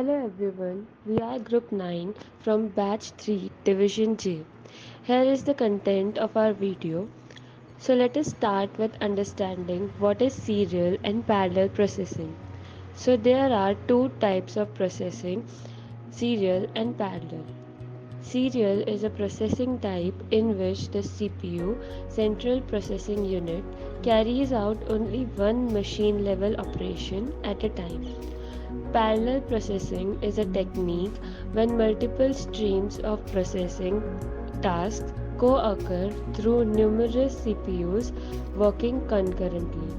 Hello everyone, we are Group 9 from Batch 3 Division J. Here is the content of our video. So let us start with understanding what is serial and parallel processing. So there are two types of processing, serial and parallel. Serial is a processing type in which the CPU, central processing unit, carries out only one machine level operation at a time. Parallel processing is a technique when multiple streams of processing tasks co-occur through numerous CPUs working concurrently.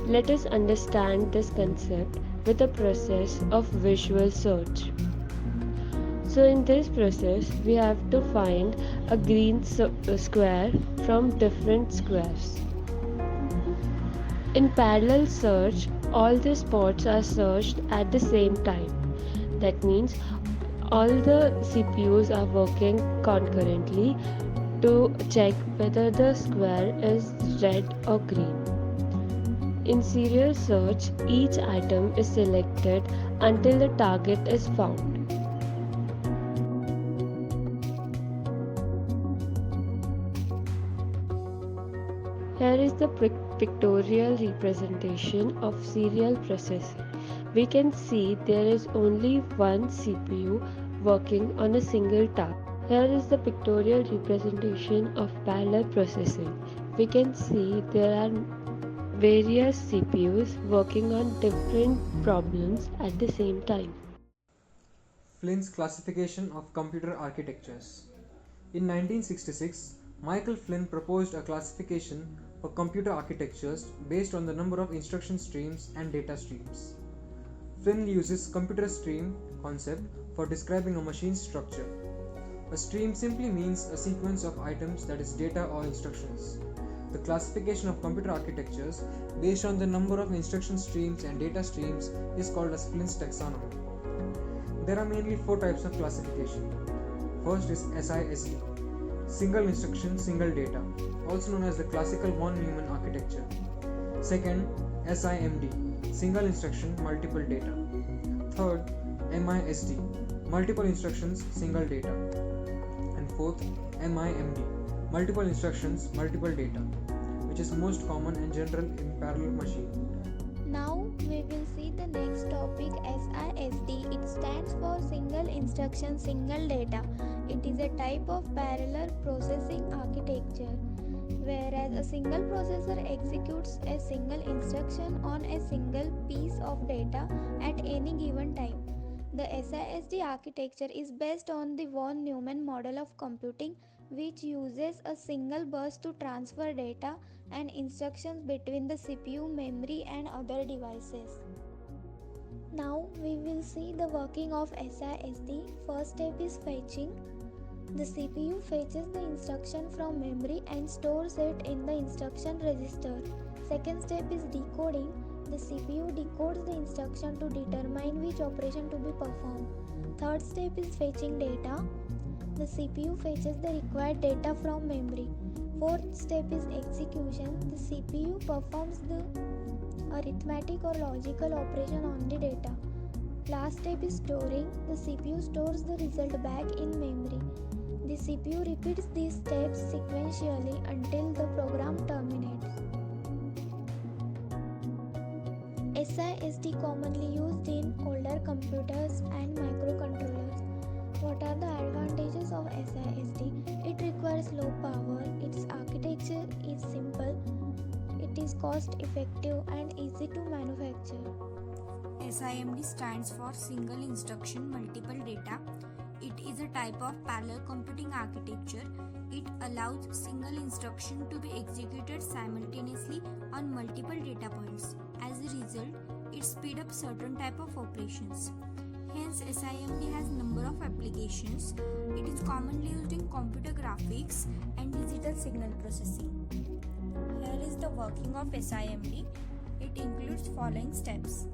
Let us understand this concept with the process of visual search. So in this process, we have to find a green square from different squares. In parallel search, all the spots are searched at the same time. That means all the CPUs are working concurrently to check whether the square is red or green. In serial search, each item is selected until the target is found. Here is the pictorial representation of serial processing. We can see there is only one CPU working on a single task. Here is the pictorial representation of parallel processing. We can see there are various CPUs working on different problems at the same time. Flynn's classification of computer architectures. In 1966, Michael Flynn proposed a classification for computer architectures based on the number of instruction streams and data streams. Flynn uses computer stream concept for describing a machine's structure. A stream simply means a sequence of items, that is data or instructions. The classification of computer architectures based on the number of instruction streams and data streams is called as Flynn's taxonomy. There are mainly four types of classification. First is SISD, single instruction, single data, also known as the classical von Neumann architecture. Second, SIMD, single instruction, multiple data. Third, MISD, multiple instructions, single data. And fourth, MIMD, multiple instructions, multiple data, which is most common and general in parallel machine. Now we will see the next topic, SISD. It stands for Single Instruction Single Data. It is a type of parallel processing architecture. Whereas a single processor executes a single instruction on a single piece of data at any given time. The SISD architecture is based on the von Neumann model of computing, which uses a single bus to transfer data and instructions between the CPU, memory, and other devices. Now we will see the working of SISD. First step is fetching. The CPU fetches the instruction from memory and stores it in the instruction register. Second step is decoding. The CPU decodes the instruction to determine which operation to be performed. Third step is fetching data. The CPU fetches the required data from memory. Fourth step is execution. The CPU performs the arithmetic or logical operation on the data. Last step is storing. The CPU stores the result back in memory. The CPU repeats these steps sequentially until the program terminates. SISD commonly used in older computers and microcontrollers. What are the advantages of SISD? It requires low power, its architecture is simple, it is cost effective and easy to manufacture. SIMD stands for Single Instruction Multiple Data. It is a type of parallel computing architecture. It allows single instruction to be executed simultaneously on multiple data points. As a result, it speeds up certain type of operations. Hence, SIMD has number of applications. It is commonly used in computer graphics and digital signal processing. Here is the working of SIMD. It includes following steps: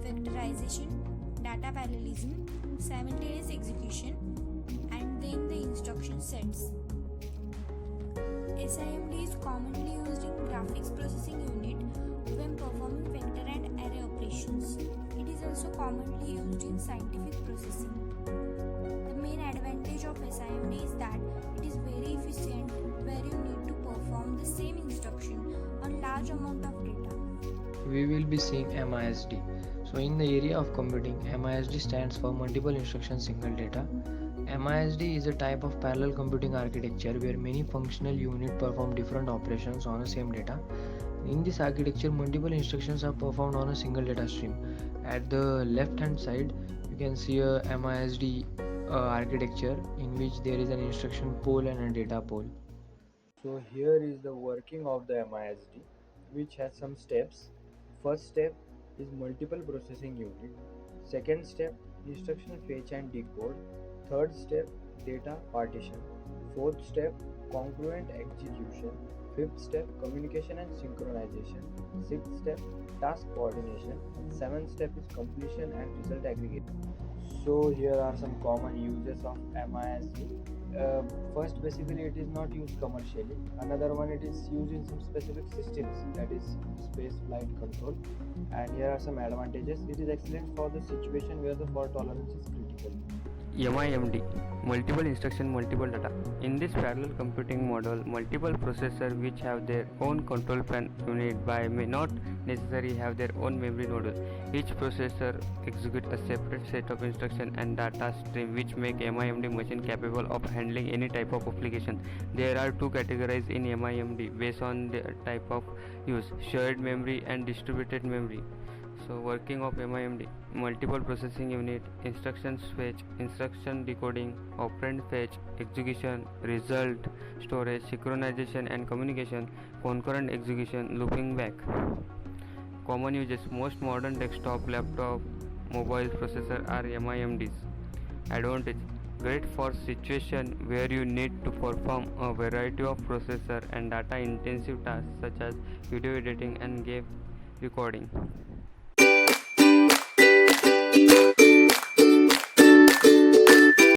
vectorization, data parallelism, simultaneous execution, and then the instruction sets. SIMD is commonly used in graphics processing unit when performing vector and array operations. It is also commonly used in scientific processing. The main advantage of SIMD is that it is very efficient, where you need to perform the same instruction on large amount of data. We will be seeing MISD. So in the area of computing, MISD stands for multiple instruction single data. MISD is a type of parallel computing architecture where many functional units perform different operations on the same data. In this architecture, multiple instructions are performed on a single data stream. At the left hand side, you can see a MISD architecture in which there is an instruction pool and a data pool. So here is the working of the MISD, which has some steps. First step is multiple processing unit. Second step, instruction fetch and decode. Third step, data partition. Fourth step, congruent execution. Fifth step, communication and synchronization. Sixth step, task coordination. Seventh step is completion and result aggregation. So here are some common uses of MISD. First, basically it is not used commercially. Another one, it is used in some specific systems, that is space flight control. And here are some advantages. It is excellent for the situation where the fault tolerance is critical. MIMD, multiple instruction multiple data. In this parallel computing model, multiple processors which have their own control plane unit by may not necessarily have their own memory node. Each processor executes a separate set of instruction and data stream which make MIMD machine capable of handling any type of application. There are two categories in MIMD based on the type of use: shared memory and distributed memory. So working of MIMD: multiple processing unit, instruction fetch, instruction decoding, operand fetch, execution, result, storage, synchronization and communication, concurrent execution, looping back. Common uses: most modern desktop, laptop, mobile processor are MIMDs. Advantage: great for situation where you need to perform a variety of processor and data intensive tasks such as video editing and game recording.